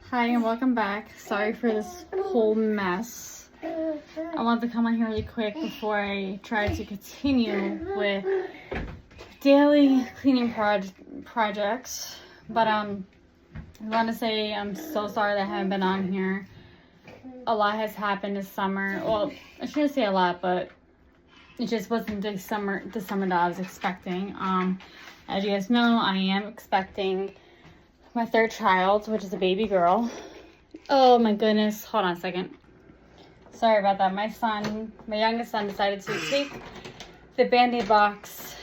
Hi and welcome back. Sorry for this whole mess. I wanted to come on here really quick before I try to continue with daily cleaning projects. But I want to say I'm so sorry that I haven't been on here. A lot has happened this summer. Well, I shouldn't say a lot, but it just wasn't the summer that I was expecting. As you guys know, I am expecting my third child, which is a baby girl. Oh my goodness. Hold on a second. Sorry about that. My youngest son decided to take the Band-Aid box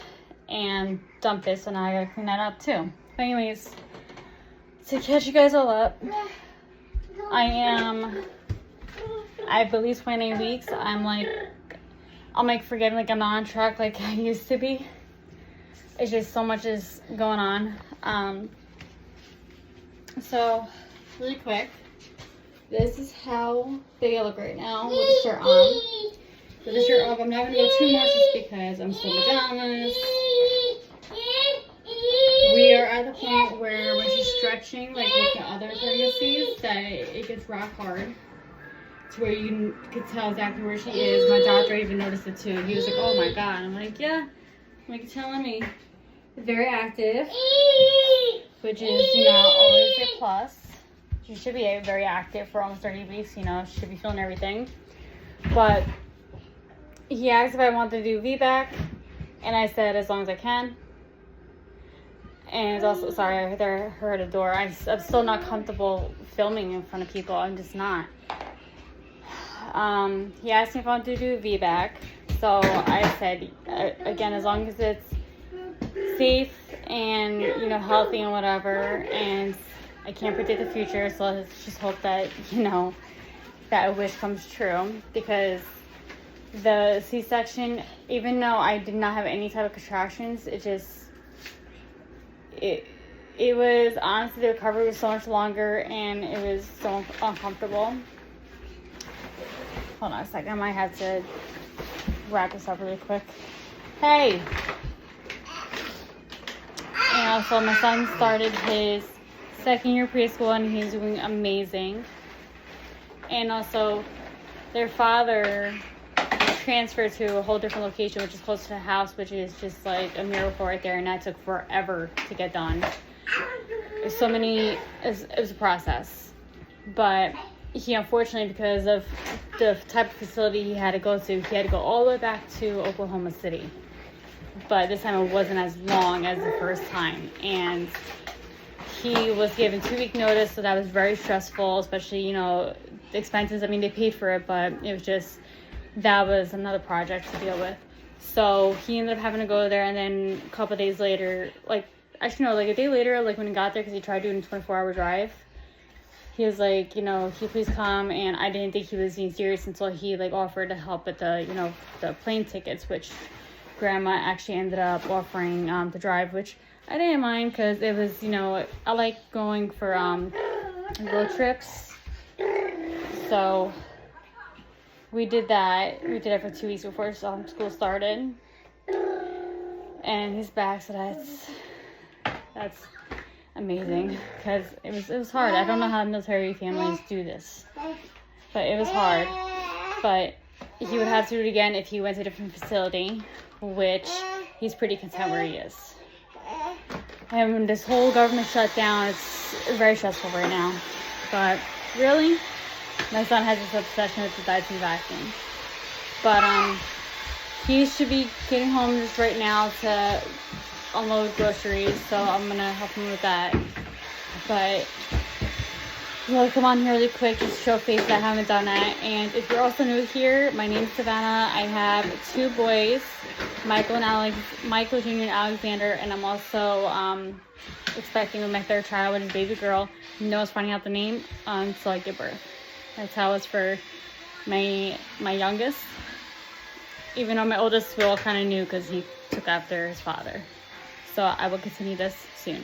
and dump it, so now I gotta clean that up too. But anyways, to catch you guys all up, I've at least 28 weeks. I'm like forgetting like I'm not on track like I used to be. It's just so much is going on. So, really quick, this is how big I look right now with the shirt on. With the shirt off, I'm not going to go too much just because I'm still in pajamas. We are at the point where when she's stretching, like with the other pregnancies, that it gets rock hard. To where you could tell exactly where she is. My doctor even noticed it too. He was like, oh my god. I'm like, yeah. I'm like, you're telling me. Very active. Which is, always a plus. She should be very active for almost 30 weeks, she should be feeling everything. But he asked if I wanted to do VBAC, and I said as long as I can. And it's also, sorry, I heard a door. I'm still not comfortable filming in front of people. I'm just not. He asked me if I wanted to do VBAC. So I said, again, as long as it's safe and healthy and whatever, and I can't predict the future, so let's just hope that that a wish comes true. Because the C-section, even though I did not have any type of contractions, it was honestly, the recovery was so much longer and it was so uncomfortable. Hold on a second, I might have to wrap this up really quick. Hey! And also, my son started his second year preschool and he's doing amazing. And also, their father transferred to a whole different location, which is close to the house, which is just like a miracle right there. And that took forever to get done. It was a process. But he, unfortunately, because of the type of facility he had to go to, he had to go all the way back to Oklahoma City. But this time it wasn't as long as the first time. And he was given 2-week notice, so that was very stressful, especially, the expenses. I mean, they paid for it, but it was just, that was another project to deal with. So he ended up having to go there, and then a couple of days later, a day later, when he got there, because he tried doing a 24-hour drive, he was like, can you please come? And I didn't think he was being serious until he, offered to help with the, the plane tickets, which Grandma actually ended up offering to drive, which I didn't mind because it was, I like going for road trips. So we did that. We did it for 2 weeks before school started. And he's back, so that's amazing because it was hard. I don't know how military families do this, but it was hard. But he would have to do it again if he went to a different facility, which he's pretty content where he is. And this whole government shutdown, it's very stressful right now. But really, my son has this obsession with the diapers vacuum. But he should be getting home just right now to unload groceries, so I'm gonna help him with that. But I'll come on here really quick just to show face that I haven't done that. And if you're also new here, my name's Savannah. I have 2 boys, Michael Jr. and Alexander, and I'm also expecting with my third child, which is baby girl. I was finding out the name until I give birth. That's how it's for my youngest. Even though my oldest we all kind of knew because he took after his father. So I will continue this soon.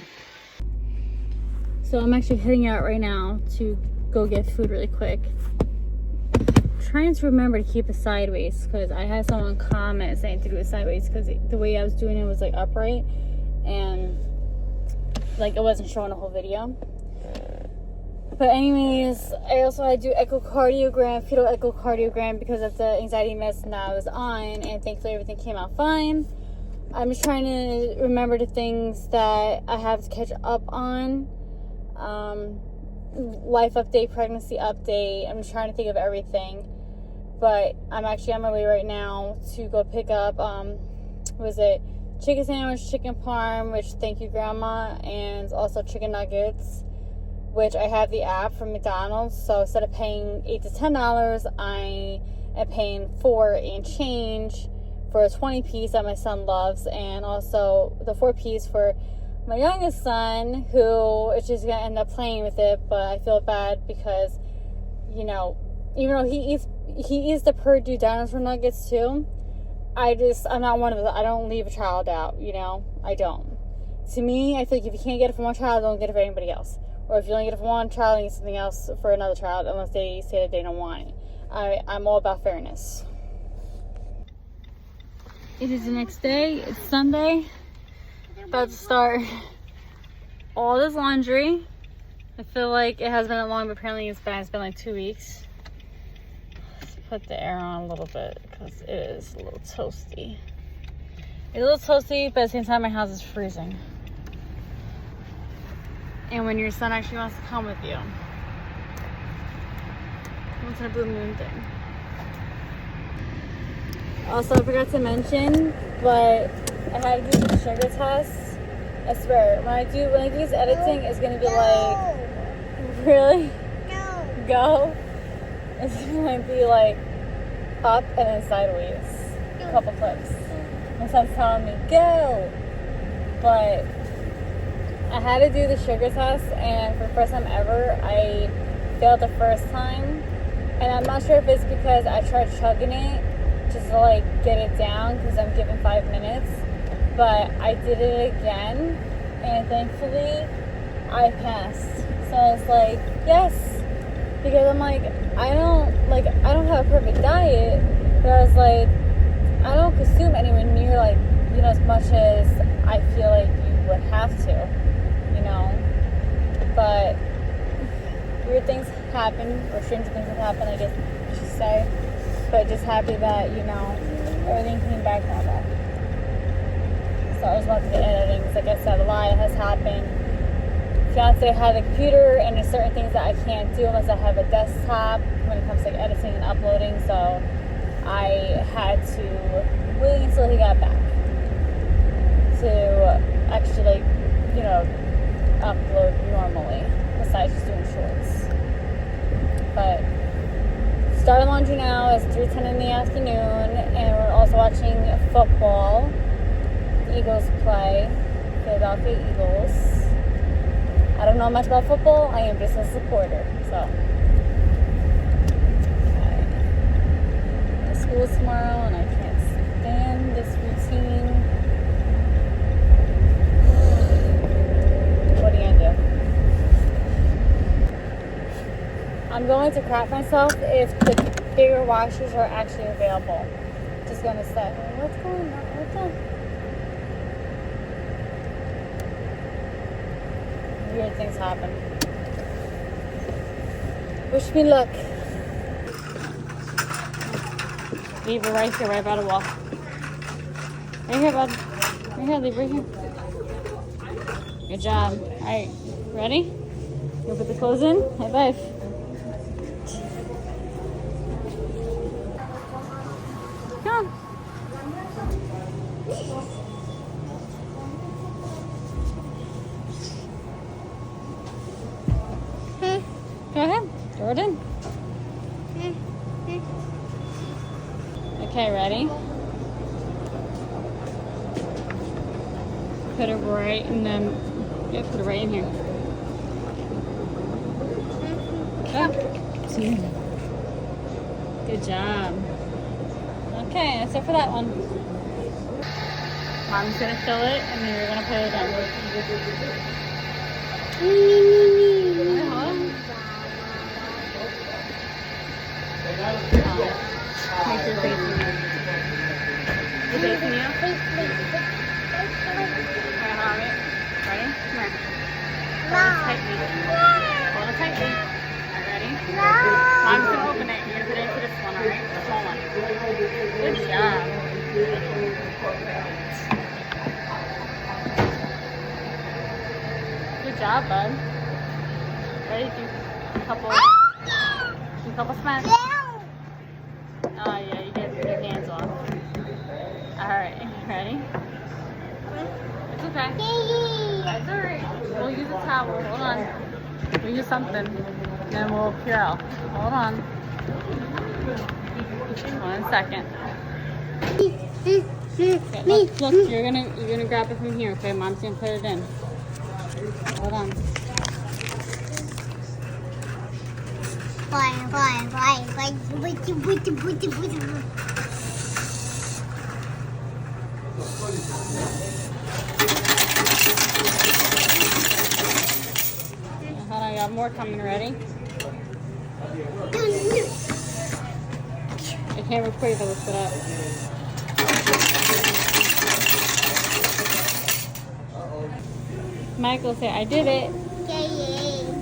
So I'm actually heading out right now to go get food really quick. I'm trying to remember to keep it sideways because I had someone comment saying to do it sideways because the way I was doing it was upright and it wasn't showing the whole video. But anyways, I also had to do echocardiogram, fetal echocardiogram, because of the anxiety medicine that I was on, and thankfully everything came out fine. I'm just trying to remember the things that I have to catch up on. Life update, pregnancy update. I'm just trying to think of everything. But I'm actually on my way right now to go pick up, chicken sandwich, chicken parm, which thank you, Grandma, and also chicken nuggets, which I have the app from McDonald's. So instead of paying $8 to $10, I am paying $4 and change for a 20-piece that my son loves, and also the 4-piece for my youngest son, who is just gonna end up playing with it. But I feel bad because, you know, even though he eats the Purdue dinosaur nuggets too, I'm not one of those. I don't leave a child out, you know. I don't. To me, I feel like if you can't get it from one child, don't get it for anybody else. Or if you only get it for one child, you get something else for another child, unless they say that they don't want it. I'm all about fairness. It is the next day. It's Sunday. About to start all this laundry. I feel like it has been that long, but apparently it's been like 2 weeks. Let's put the air on a little bit because it is a little toasty. It's a little toasty, but at the same time, my house is freezing. And when your son actually wants to come with you. Once in a blue moon thing. Also, I forgot to mention, but I had to do the sugar test. I swear, when I do this editing, it's gonna be like, really? Go? It's gonna be like up and then sideways. A couple flips. My son's telling me, go! But I had to do the sugar test, and for the first time ever, I failed the first time. And I'm not sure if it's because I tried chugging it just to like get it down, because I'm given 5 minutes, but I did it again, and thankfully I passed. So I was like, yes, because I'm like, I don't have a perfect diet, but I was like, I don't consume anywhere near like, you know, as much as I feel like you would have to, you know. But weird things happen, or strange things have happened, I guess you should say. But just happy that, you know, everything came back normal. So I just wanted to get editing, because like I said, a lot has happened. Fiance had a computer, and there's certain things that I can't do unless I have a desktop when it comes to like editing and uploading. So I had to wait until he got back to actually, like, you know, upload normally, besides just doing shorts. But started laundry now. It's 3:10 in the afternoon, and we're also watching football. The Eagles play, Philadelphia Eagles. I don't know much about football. I am just a supporter. So, school tomorrow, and I can't stand this routine. What are you gonna do? I'm going to crap myself if the bigger washers are actually available. Just gonna say, what's going on? What the? Weird things happen. Wish me luck. Leave it right here, right by the wall. Right here, bud. Right here, leave right here. Good job. Alright, ready? You put the clothes in? High five. Come on. Go ahead. Throw it in. Okay, ready? Put it right in the... Yeah, put it right in here. Go. Good job. Okay, that's it for that one. Mom's gonna fill it, and then you're gonna put it in. Make your face in there. Your face in you? Okay, hold on. Ready? Come here. Hold it tightly. Hold it tightly. Ready? Do a couple smash. Oh yeah, you get your hands off. Alright, ready? It's okay. That's alright. We'll use a towel. Hold on. We'll use something. Then we'll cure out. Hold on. 1 second. Okay, look, you're gonna grab it from here, okay? Mom's gonna put it in. Hold on. Hold on, I got more coming. Ready? I can't record it, lift it up. Michael said, I did it.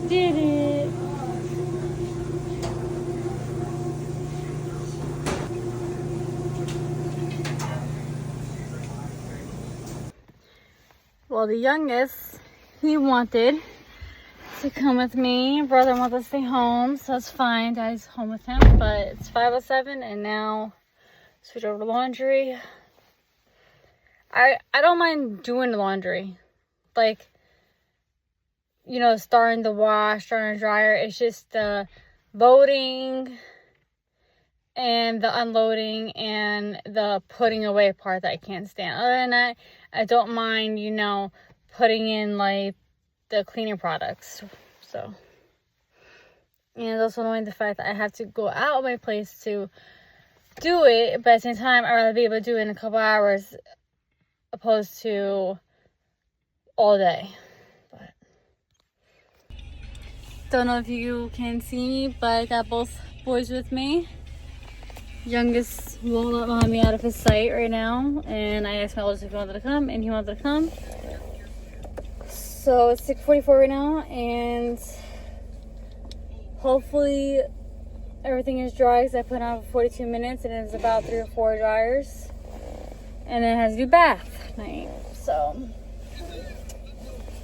Did it. Well, the youngest, he wanted to come with me. Brother wanted to stay home, so it's fine. Daddy's home with him, but it's 5:07 and now switch over to laundry. I don't mind doing the laundry. Like, you know, starting the wash, starting the dryer. It's just the loading and the unloading and the putting away part that I can't stand. Other than that, I don't mind, you know, putting in like the cleaning products. So, and it's also annoying the fact that I have to go out of my place to do it, but at the same time, I'd rather be able to do it in a couple hours opposed to all day. But don't know if you can see me, but I got both boys with me. Youngest will not want me out of his sight right now, and I asked my oldest if he wanted to come, and he wanted to come. So it's 6:44 right now, and hopefully everything is dry because I put it on for 42 minutes, and it's about 3 or 4 dryers, and then it has to do bath night. So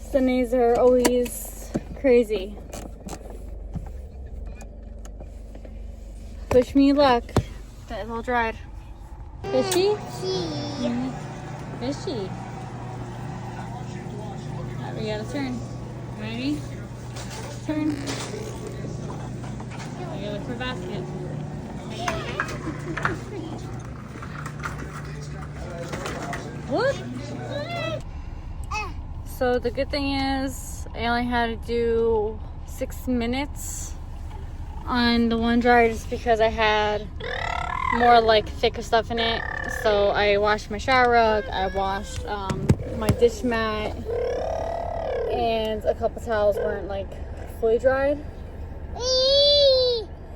Sundays are always crazy. Wish me luck. That is all dried. Fishy? Fishy. Alright, we gotta turn. Ready? Turn. I gotta look for a basket. What? So the good thing is I only had to do 6 minutes on the one dryer just because I had more like thicker stuff in it. So I washed my shower rug, I washed my dish mat, and a couple towels weren't like fully dried.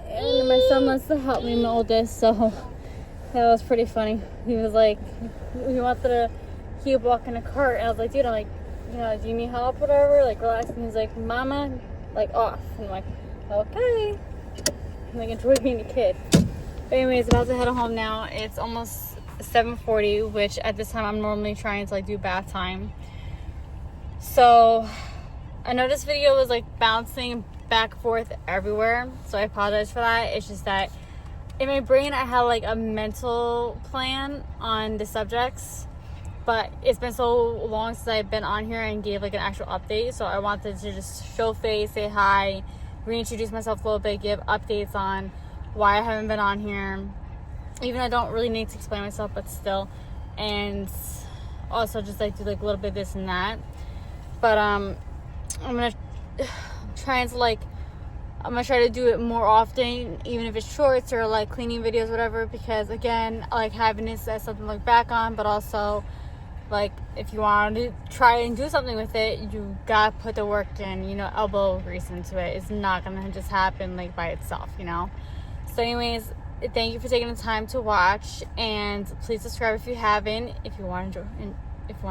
And my son wants to help me, my oldest, so that was pretty funny. He was like, he wanted to keep walking the cart, and I was like, dude, I'm like, you know, do you need help, whatever, like relax. And he's like, mama, like off. And I'm like, okay. I'm like, enjoy being a kid. But anyways, about to head home now. It's almost 7:40, which at this time I'm normally trying to like do bath time. So I know this video was like bouncing back and forth everywhere, so I apologize for that. It's just that in my brain I had like a mental plan on the subjects, but it's been so long since I've been on here and gave like an actual update, so I wanted to just show face, say hi, reintroduce myself a little bit, give updates on why I haven't been on here, even though I don't really need to explain myself, but still, and also just like do like a little bit of this and that. But I'm gonna try to do it more often, even if it's shorts or like cleaning videos, whatever, because again, I like having this as something to look back on, but also like if you want to try and do something with it, you gotta put the work in, you know, elbow grease into it. It's not gonna just happen like by itself, you know. So anyways, thank you for taking the time to watch, and please subscribe if you haven't, if you want to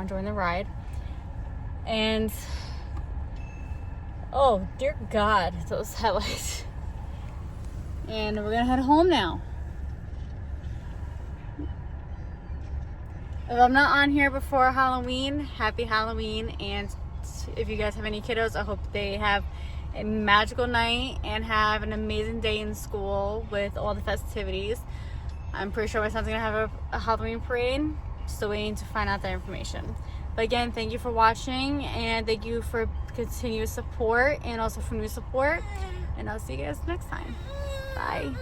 join the ride. And oh dear God, those headlights. And we're gonna head home now. If I'm not on here before Halloween, happy Halloween. And if you guys have any kiddos, I hope they have a magical night and have an amazing day in school with all the festivities. I'm pretty sure my son's gonna have a Halloween parade. Still waiting to find out that information. But again, thank you for watching, and thank you for continuous support and also for new support. And I'll see you guys next time. Bye.